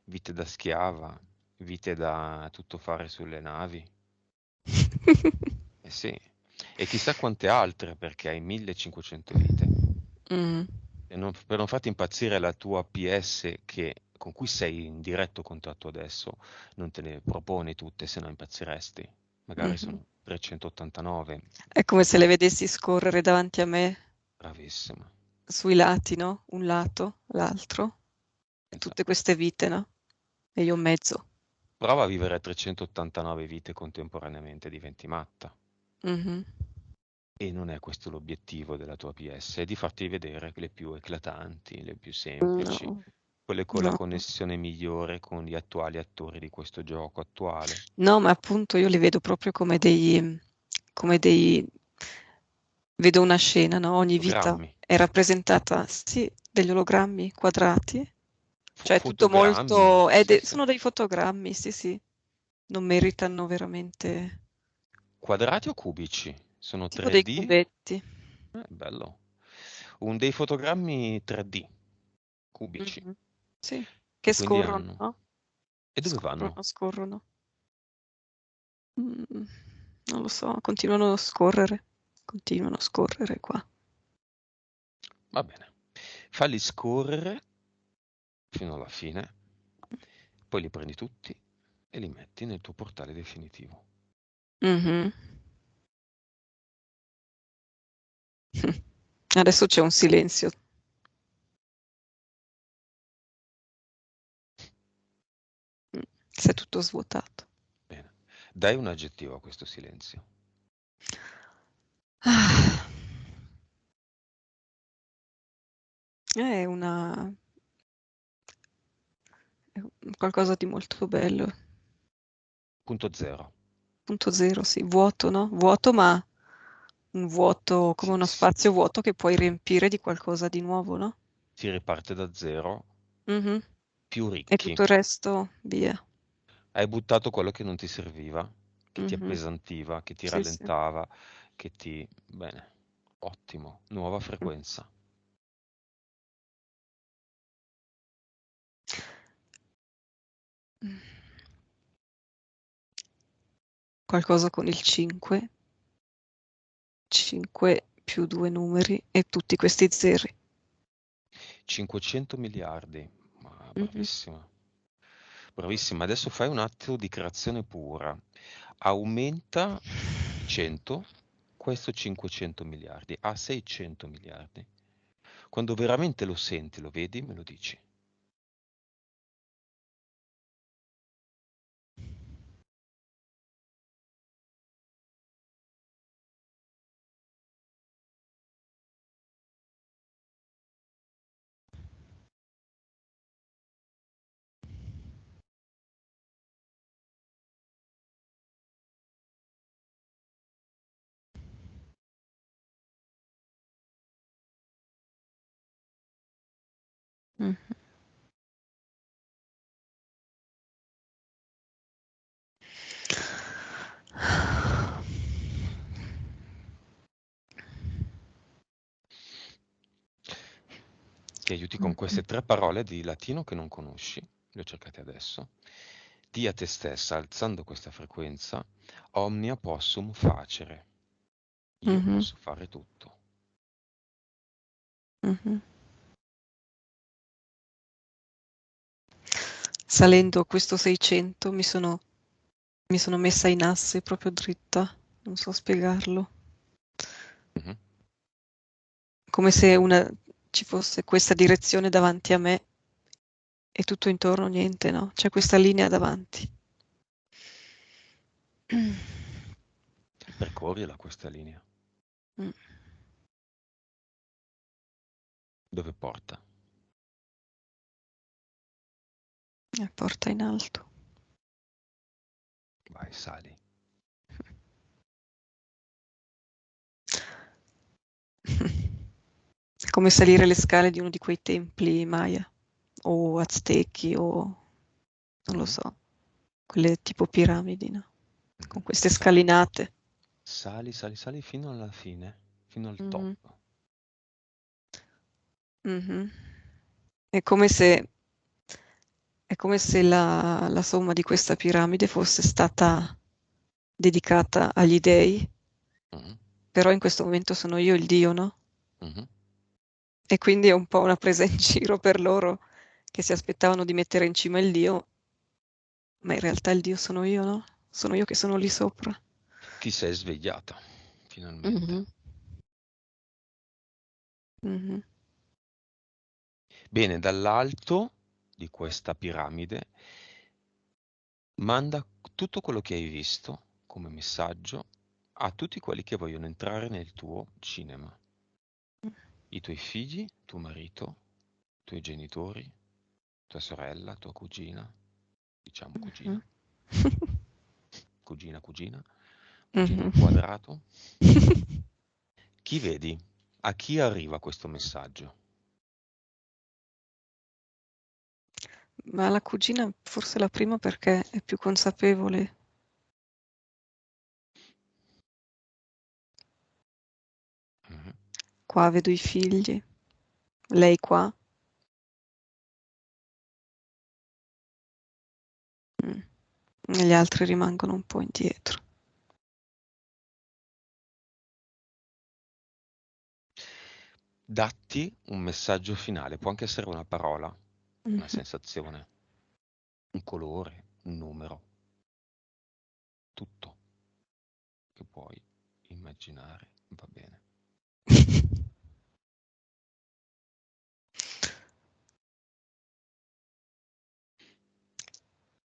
vite da schiava, vite da tuttofare sulle navi. Eh sì, e chissà quante altre perché hai 1500 vite. Mm. E per non farti impazzire la tua PS con cui sei in diretto contatto adesso, non te ne proponi tutte, se no impazziresti. Magari Mhm. sono 389. È come se le vedessi scorrere davanti a me Bravissima. sui lati, no? Un lato, l'altro, e tutte Esatto. queste vite, no? E io in mezzo. Prova a vivere 389 vite contemporaneamente, diventi matta. Mhm. E non è questo l'obiettivo della tua PS, è di farti vedere le più eclatanti, le più semplici, No, quelle con la no. connessione migliore con gli attuali attori di questo gioco attuale. No, ma appunto io li vedo proprio come dei, vedo una scena, no? Ogni vita Fotogrammi, è rappresentata, sì, degli ologrammi quadrati, cioè è tutto fotogrammi, molto, sì, sì. sono dei fotogrammi, sì, sì, non meritano veramente, Quadrati o cubici? Sono tipo dei 3D? cubetti. Bello. Dei fotogrammi 3D, cubici. Mhm. Sì, E che quindi scorrono, hanno... no? E dove Scorrono, vanno? scorrono. Mm, non lo so, continuano a scorrere qua. Va bene. Falli scorrere fino alla fine, poi li prendi tutti e li metti nel tuo portale definitivo. Mhm. Adesso c'è un silenzio. Mm, si è tutto svuotato. Bene. Dai un aggettivo a questo silenzio. Ah, è è qualcosa di molto bello. Punto zero. Punto zero, sì, vuoto, no? Vuoto, ma un vuoto come uno Si, spazio vuoto che puoi riempire di qualcosa di nuovo, no? si riparte da zero, Mhm. più E ricchi. tutto il resto via. Hai buttato quello che non ti serviva, che ti Mhm. appesantiva, che ti Sì, sì. rallentava, che ti... Bene, ottimo. Nuova frequenza. Mm. Qualcosa con il 5, 5 più due numeri e tutti questi zeri. 500 miliardi. Ma Mhm. bravissima. Bravissima. Adesso fai un atto di creazione pura. Aumenta di 100 questo 500 miliardi a 600 miliardi. Quando veramente lo senti, lo vedi, me lo dici. Mhm. Ti aiuti con queste 3 parole di latino che non conosci, le ho cercate adesso. Di a te stessa, alzando questa frequenza, omnia possum facere. Io Mhm. posso fare tutto. Mhm. Salendo questo 600 mi sono messa in asse proprio dritta, non so spiegarlo. Mhm. Come se ci fosse questa direzione davanti a me e tutto intorno niente, no? C'è questa linea davanti. Percorrila questa linea. Mm. Dove porta? E porta in alto. Vai, sali. È come salire le scale di uno di quei templi Maya o aztechi o non lo Mhm. so, quelle tipo piramidi, no? Con Mhm. queste Sali. scalinate. Sali, sali, sali fino alla fine, fino al Mhm. top. Mhm. È come se, è come se la somma di questa piramide fosse stata dedicata agli dei, Mhm. però in questo momento sono io il dio, no? Mhm. E quindi è un po' una presa in giro per loro che si aspettavano di mettere in cima il dio, ma in realtà il dio sono io, no? Sono io che sono lì sopra. Ti sei svegliata, finalmente. Mhm. Mhm. Bene, dall'alto di questa piramide manda tutto quello che hai visto come messaggio a tutti quelli che vogliono entrare nel tuo cinema. I tuoi figli, tuo marito, i tuoi genitori, tua sorella, tua cugina, diciamo Mhm. cugina, cugina, cugina, cugina Mhm. al quadrato. Chi vedi? A chi arriva questo messaggio? Ma la cugina forse la prima perché è più consapevole. Mhm. Qua vedo i figli, lei qua. Mm. E gli altri rimangono un po' indietro. Datti un messaggio finale, può anche essere una parola, una Mhm. sensazione, un colore, un numero, tutto che puoi immaginare, va bene.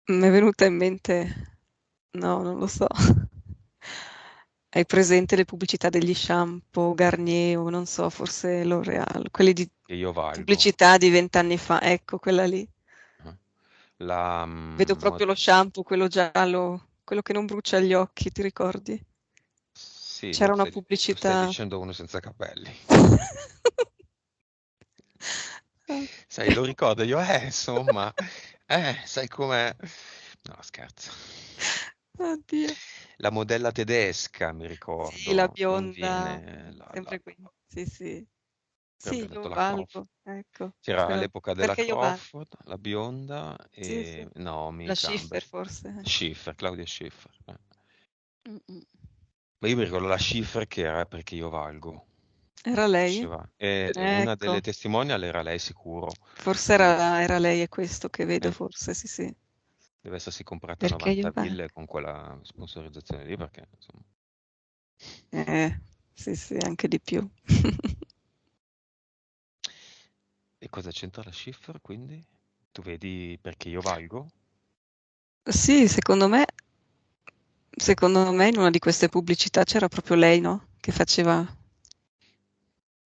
Mi è venuta in mente, no, non lo so. Hai presente le pubblicità degli shampoo, Garnier o non so, forse L'Oreal, quelli di Che io valgo. pubblicità di 20 anni fa, ecco, quella lì. Eh. La, Vedo mo- proprio lo shampoo, quello giallo, quello che non brucia gli occhi, ti ricordi? sì, C'era una lo stai pubblicità. dicendo uno senza capelli. Ah, Sai, lo ricordo io, insomma, sai com'è? No, scherzo. oddio. La modella tedesca, mi Sì, la ricordo, non bionda, viene sempre qui. Sì, sì. Sì, abbiamo detto io la Crawford. valgo, ecco. C'era Quella- all'epoca della Perché io valgo. Crawford, la bionda Sì, sì. e Naomi La Schiffer Campbell. forse. Schiffer, Claudia Schiffer. Mm-mm. Ma io mi ricordo la Schiffer che era perché io valgo. Era lei? Diceva. E una delle Ecco, testimonial era lei sicuro. forse Quindi era lei, è questo che vedo, eh, forse, sì, sì. deve essersi comprata Perché io 90 valgo. ville con quella sponsorizzazione lì perché insomma. Sì, sì, anche di più. E cosa c'entra la Schiffer quindi? Tu vedi perché io valgo? Sì, secondo me in una di queste pubblicità c'era proprio lei, no?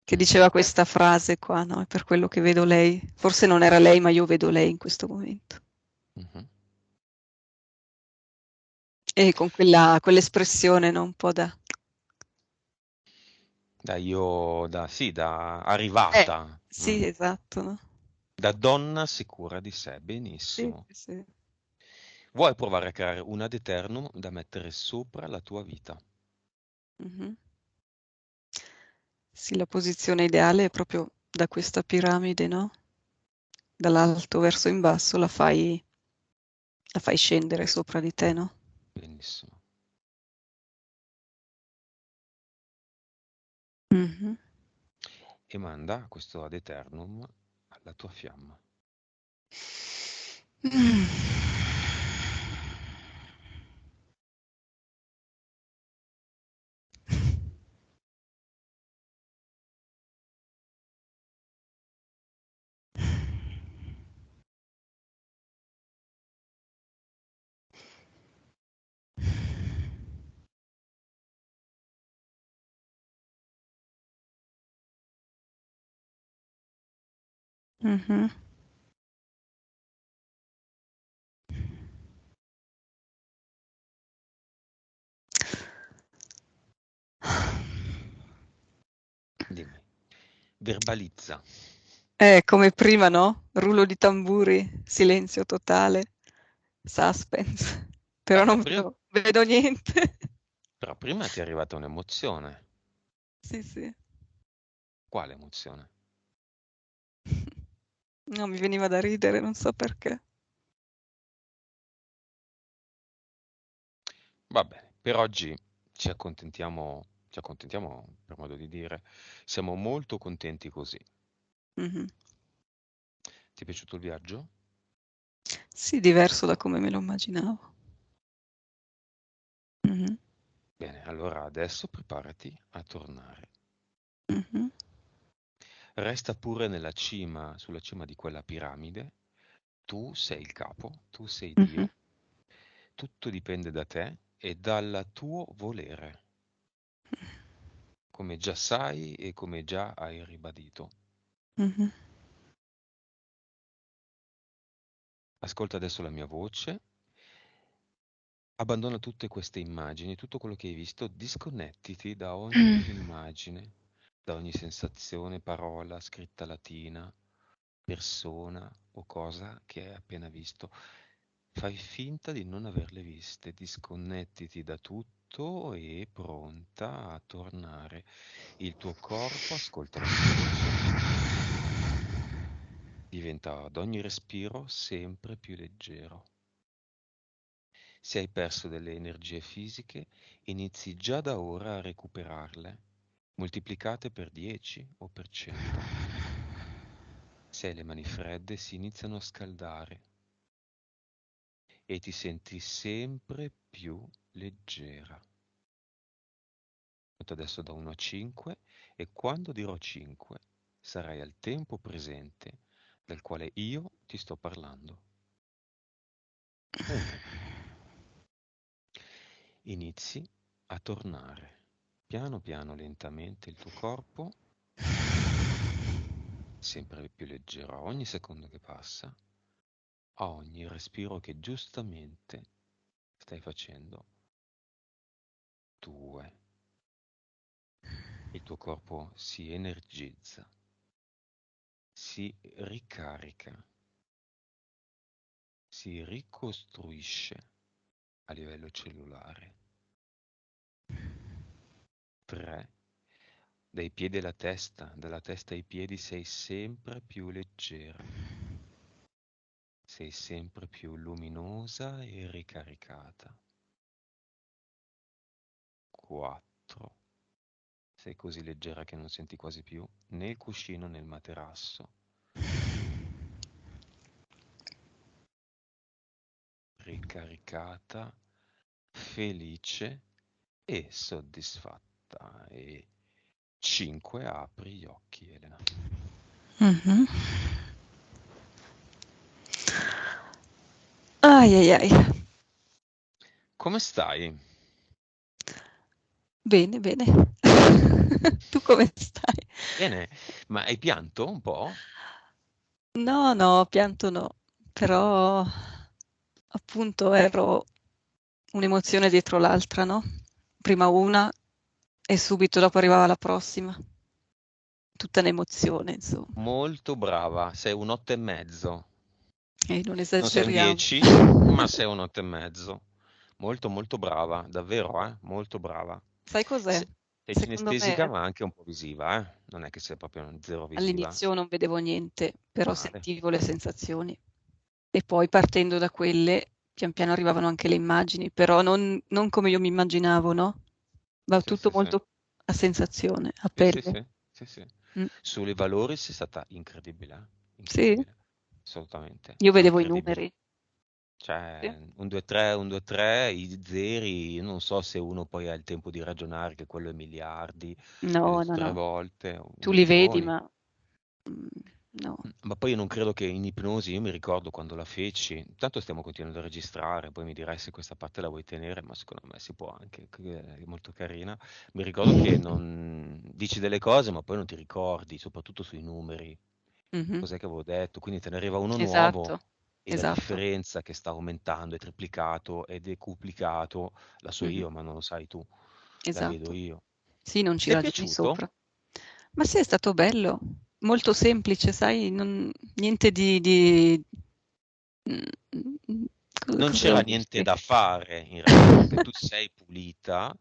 Che Mhm, diceva questa frase qua, no? È per quello che vedo lei. Forse non era lei, ma io vedo lei in questo momento. mhm. E con quell'espressione, no? Un po' da... Sì, da Eh, arrivata. sì, esatto, no? Da donna sicura di sé, Sì, benissimo. sì, sì. Vuoi provare a creare un ad eternum da mettere sopra la tua vita? Mhm. Sì, la posizione ideale è proprio da questa piramide, no? Dall'alto verso in basso la fai scendere sopra di te, no? Benissimo. Mhm. E manda questo ad eternum alla tua fiamma. Mm. Mhm. Dimmi, verbalizza. Come prima, no? Rullo di tamburi, silenzio totale, suspense. Però Vabbè, non vedo niente. però prima ti è arrivata un'emozione. Sì, sì. Quale emozione? No, mi veniva da ridere, non so perché. Va bene, per oggi ci accontentiamo per modo di dire. Siamo molto contenti così. Mhm. Ti è piaciuto il viaggio? Sì, diverso da come me lo immaginavo. Mhm. Bene, allora adesso preparati a tornare. Mhm. Resta pure sulla cima di quella piramide. Tu sei il capo, tu sei Mhm. Dio. Tutto dipende da te e dal tuo volere, come già sai e come già hai ribadito. Mhm. Ascolta adesso la mia voce. Abbandona tutte queste immagini, tutto quello che hai visto, disconnettiti da ogni Mm. immagine, da ogni sensazione, parola, scritta latina, persona o cosa che hai appena visto. Fai finta di non averle viste, disconnettiti da tutto e pronta a tornare. Il tuo corpo, ascolta la mia voce, diventa ad ogni respiro sempre più leggero. Se hai perso delle energie fisiche, inizi già da ora a recuperarle, moltiplicate per 10 o per 100. Se hai le mani fredde, si iniziano a scaldare e ti senti sempre più leggera. Conto adesso da 1 a 5 e quando dirò 5 sarai al tempo presente del quale io ti sto parlando. 1. Inizi a tornare piano piano lentamente il tuo corpo sempre più leggero a ogni secondo che passa, a ogni respiro che giustamente stai facendo. 2. Il tuo corpo si energizza, si ricarica, si ricostruisce a livello cellulare. 3. Dai piedi alla testa, dalla testa ai piedi sei sempre più leggera, sei sempre più luminosa e ricaricata. 4. Sei così leggera che non senti quasi più né il cuscino né il materasso. Ricaricata, felice e soddisfatta. E 5. Apri gli occhi, Elena. Mhm. Ai ai ai. Come stai? Bene, bene. Tu come stai? Bene, ma hai pianto un po'? No, no, pianto no, però appunto ero un'emozione dietro l'altra, no? Prima una e subito dopo arrivava la prossima. tutta un'emozione, insomma. Molto brava, sei un 8,5. E non Non sei un esageriamo. 10, ma sei un 8,5. Molto molto brava, davvero, molto brava. Sai cos'è? Sei Secondo cinestesica, me ma anche un po' visiva, eh? Non è che sei proprio zero visiva. all'inizio non vedevo niente, però Male. sentivo le sensazioni. E poi partendo da quelle, pian piano arrivavano anche le immagini, però non come io mi immaginavo, no? Va Sì, tutto sì, sì. molto a sensazione, a Sì, sì, pelle. sì, sì, sì. Mm. Sulle valori sei stata incredibile, Sì, incredibile. Assolutamente, io vedevo i incredibile. numeri. Sì. Cioè, un 2-3, un 2-3, i zeri, io non so se uno poi ha il tempo di ragionare che quello è miliardi, hai No, detto no, tre no. volte, Tu un li vedi, milioni. ma mm, no. Ma poi io non credo che in ipnosi, io mi ricordo quando la feci, tanto stiamo continuando a registrare, poi mi dirai se questa parte la vuoi tenere, ma secondo me si può anche, che è molto carina. Mi ricordo che non dici delle cose, ma poi non ti ricordi, soprattutto sui numeri. Mhm. Cos'è che avevo detto? Quindi te ne arriva uno nuovo Esatto, e la esatto. differenza che sta aumentando, è triplicato ed è decuplicato, la so Mhm. io, ma non lo sai tu, la vedo Esatto. io. Sì, non ci Ti è ragioni piaciuto? sopra. Ma sì, è stato bello, molto semplice, sai, niente di Non cosa c'era devo niente dirti? da fare in realtà, perché tu sei pulita,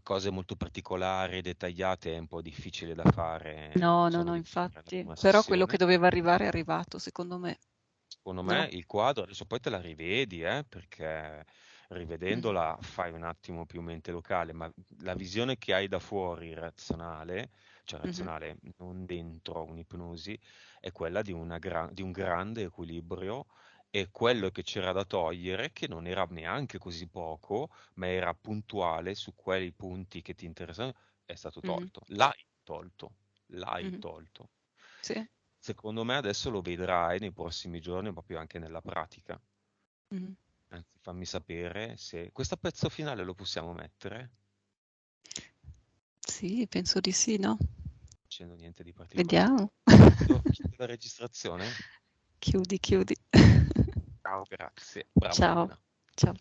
cose molto particolari, dettagliate, è un po' difficile da fare, No, no, diciamo, no, di fare la infatti, prima però quello che sessione. doveva arrivare è arrivato, secondo me, Secondo me no? il quadro, adesso poi te la rivedi, perché Mhm, rivedendola fai un attimo più mente locale, ma la visione che hai da fuori, razionale, cioè mhm, razionale non dentro un'ipnosi, è quella di un grande equilibrio e quello che c'era da togliere, che non era neanche così poco, ma era puntuale su quei punti che ti interessano, è stato mhm, tolto. L'hai tolto, l'hai mhm. tolto. Sì. Secondo me adesso lo vedrai nei prossimi giorni, proprio anche nella pratica. Mhm. Anzi, fammi sapere se questo pezzo finale lo possiamo mettere. Sì, penso di sì, no? Non facendo niente di particolare. Vediamo. Chiudo la registrazione? Chiudi, chiudi. Ciao, grazie. Brava Ciao, Elena. ciao.